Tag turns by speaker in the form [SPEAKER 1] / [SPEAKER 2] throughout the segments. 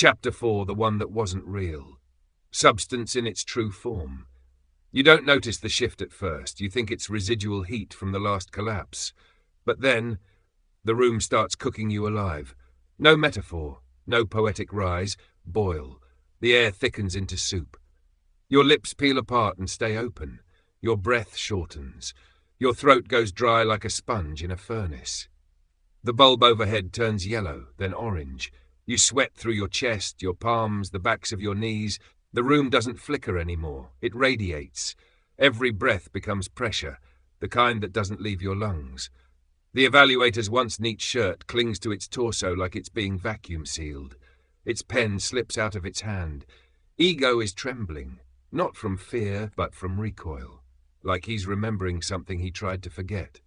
[SPEAKER 1] Chapter 4, the one that wasn't real. Substance in its true form. You don't notice the shift at first. You think it's residual heat from the last collapse. But then, the room starts cooking you alive. No metaphor, no poetic rise. Boil. The air thickens into soup. Your lips peel apart and stay open. Your breath shortens. Your throat goes dry like a sponge in a furnace. The bulb overhead turns yellow, then orange. You sweat through your chest, your palms, the backs of your knees. The room doesn't flicker anymore. It radiates. Every breath becomes pressure, the kind that doesn't leave your lungs. The evaluator's once neat shirt clings to its torso like it's being vacuum sealed. Its pen slips out of its hand. Ego is trembling, not from fear, but from recoil, like he's remembering something he tried to forget.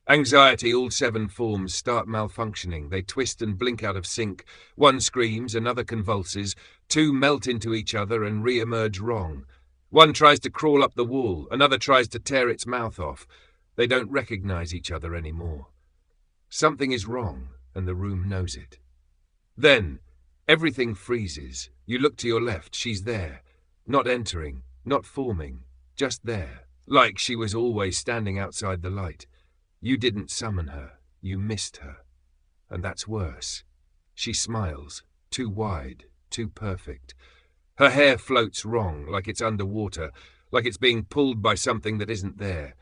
[SPEAKER 1] Anxiety, all 7 forms, start malfunctioning. They twist and blink out of sync. One screams, another convulses. 2 melt into each other and re-emerge wrong. One tries to crawl up the wall. Another tries to tear its mouth off. They don't recognize each other anymore. Something is wrong, and the room knows it. Then, everything freezes. You look to your left. She's there. Not entering, not forming. Just there. Like she was always standing outside the light. You didn't summon her. You missed her. And that's worse. She smiles, too wide, too perfect. Her hair floats wrong, like it's underwater, like it's being pulled by something that isn't there.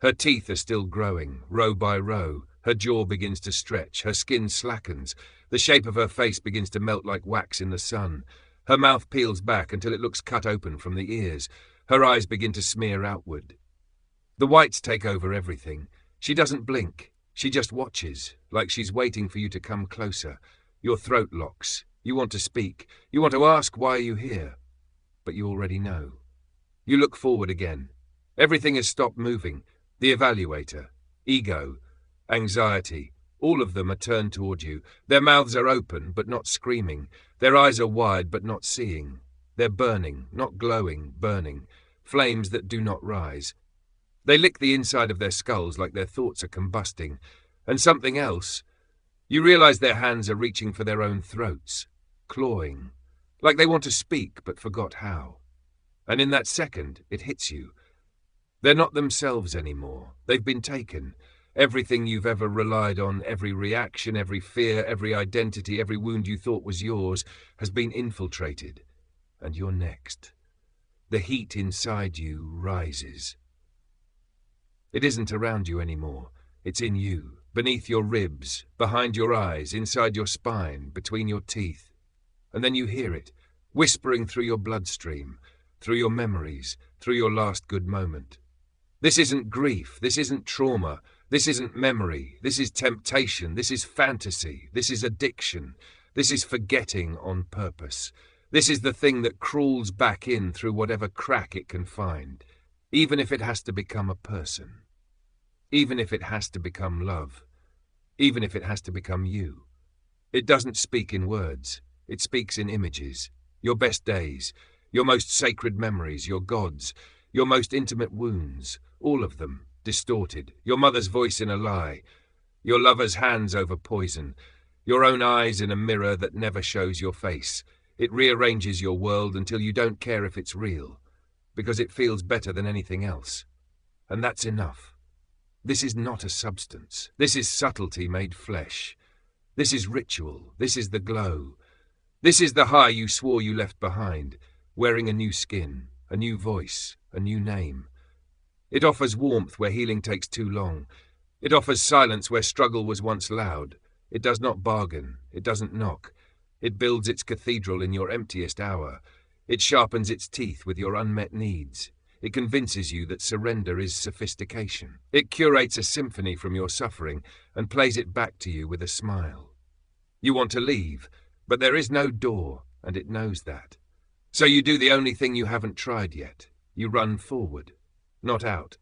[SPEAKER 1] Her teeth are still growing, row by row. Her jaw begins to stretch. Her skin slackens. The shape of her face begins to melt like wax in the sun. Her mouth peels back until it looks cut open from the ears. Her eyes begin to smear outward. The whites take over everything. She doesn't blink. She just watches, like she's waiting for you to come closer. Your throat locks. You want to speak. You want to ask why you're here. But you already know. You look forward again. Everything has stopped moving. The evaluator, ego, anxiety, all of them are turned toward you. Their mouths are open, but not screaming. Their eyes are wide, but not seeing. They're burning, not glowing, burning. Flames that do not rise. They lick the inside of their skulls like their thoughts are combusting. And something else. You realize their hands are reaching for their own throats, clawing, like they want to speak but forgot how. And in that second, it hits you. They're not themselves anymore. They've been taken. Everything you've ever relied on, every reaction, every fear, every identity, every wound you thought was yours, has been infiltrated. And you're next. The heat inside you rises. It isn't around you anymore. It's in you, beneath your ribs, behind your eyes, inside your spine, between your teeth. And then you hear it, whispering through your bloodstream, through your memories, through your last good moment. This isn't grief, this isn't trauma, this isn't memory, this is temptation, this is fantasy, this is addiction, this is forgetting on purpose. This is the thing that crawls back in through whatever crack it can find. Even if it has to become a person. Even if it has to become love. Even if it has to become you. It doesn't speak in words. It speaks in images. Your best days. Your most sacred memories. Your gods. Your most intimate wounds. All of them. Distorted. Your mother's voice in a lie. Your lover's hands over poison. Your own eyes in a mirror that never shows your face. It rearranges your world until you don't care if it's real. Because it feels better than anything else. And that's enough. This is not a substance. This is subtlety made flesh. This is ritual. This is the glow. This is the high you swore you left behind, wearing a new skin, a new voice, a new name. It offers warmth where healing takes too long. It offers silence where struggle was once loud. It does not bargain. It doesn't knock. It builds its cathedral in your emptiest hour. It sharpens its teeth with your unmet needs. It convinces you that surrender is sophistication. It curates a symphony from your suffering and plays it back to you with a smile. You want to leave, but there is no door, and it knows that. So you do the only thing you haven't tried yet. You run forward, not out,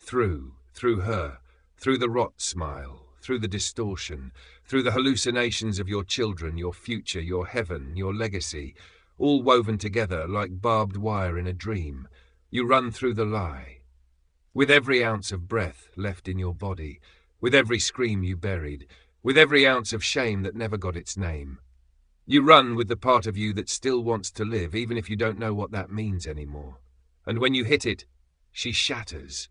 [SPEAKER 1] through her, through the rot smile, through the distortion, through the hallucinations of your children, your future, your heaven, your legacy, all woven together like barbed wire in a dream. You run through the lie. With every ounce of breath left in your body, with every scream you buried, with every ounce of shame that never got its name, You run with the part of you that still wants to live, even if you don't know what that means anymore. And when you hit it, she shatters.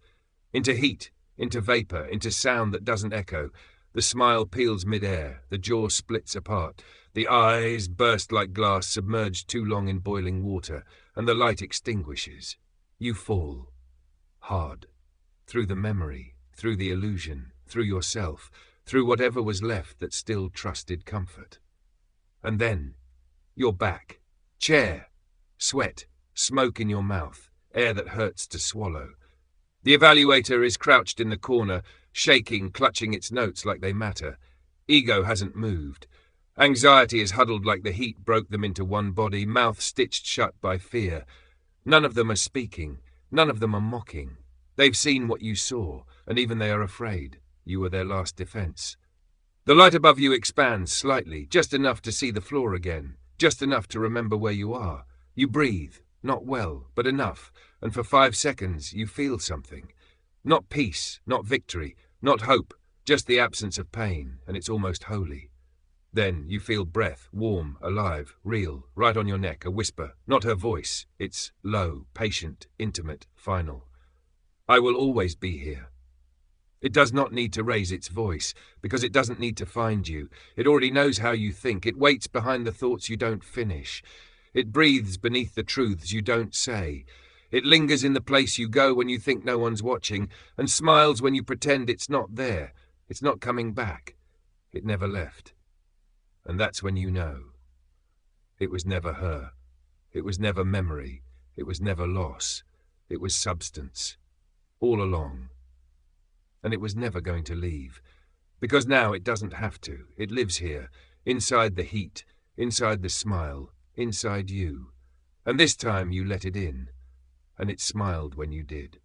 [SPEAKER 1] Into heat, into vapor, into sound that doesn't echo. The smile peels mid-air, the jaw splits apart, the eyes burst like glass submerged too long in boiling water, and the light extinguishes. You fall. Hard. Through the memory, through the illusion, through yourself, through whatever was left that still trusted comfort. And then, you're back. Chair. Sweat. Smoke in your mouth. Air that hurts to swallow. The evaluator is crouched in the corner, shaking, clutching its notes like they matter. Ego hasn't moved. Anxiety is huddled like the heat broke them into one body, mouth stitched shut by fear. None of them are speaking. None of them are mocking. They've seen what you saw, and even they are afraid. You were their last defense. The light above you expands slightly, just enough to see the floor again, just enough to remember where you are. You breathe, not well, but enough, and for 5 seconds you feel something. Not peace, not victory, not hope, just the absence of pain, and it's almost holy. Then you feel breath, warm, alive, real, right on your neck, a whisper, not her voice. It's low, patient, intimate, final. I will always be here. It does not need to raise its voice, because it doesn't need to find you. It already knows how you think. It waits behind the thoughts you don't finish. It breathes beneath the truths you don't say. It lingers in the place you go when you think no one's watching, and smiles when you pretend it's not there. It's not coming back. It never left. And that's when you know. It was never her. It was never memory. It was never loss. It was substance. All along. And it was never going to leave. Because now it doesn't have to. It lives here, inside the heat, inside the smile, inside you. And this time you let it in. And it smiled when you did.